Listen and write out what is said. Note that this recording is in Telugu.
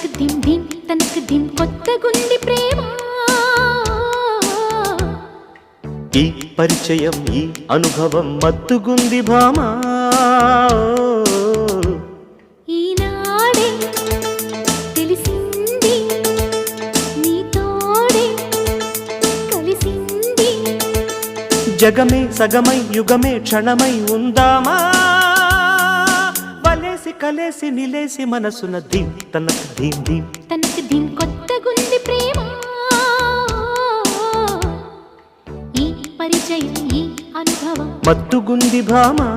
తనకు దిం దిం తనకు దిం కొత్తగుంది ప్రేమ ఈ పరిచయం ఈ అనుభవం మత్తుగుంది భామా ఈనాడే తెలిసింది నీతోడే కలిసింది జగమే సగమై యుగమే క్షణమై ఉందామా వలేసి కలేసి నిలేసి మనసున దిం తనకు దిం దిం తనకు దిం కొత్తగుంది ప్రేమ ఈ పరిచయం ఈ అనుభవం మత్తుగుంది భామా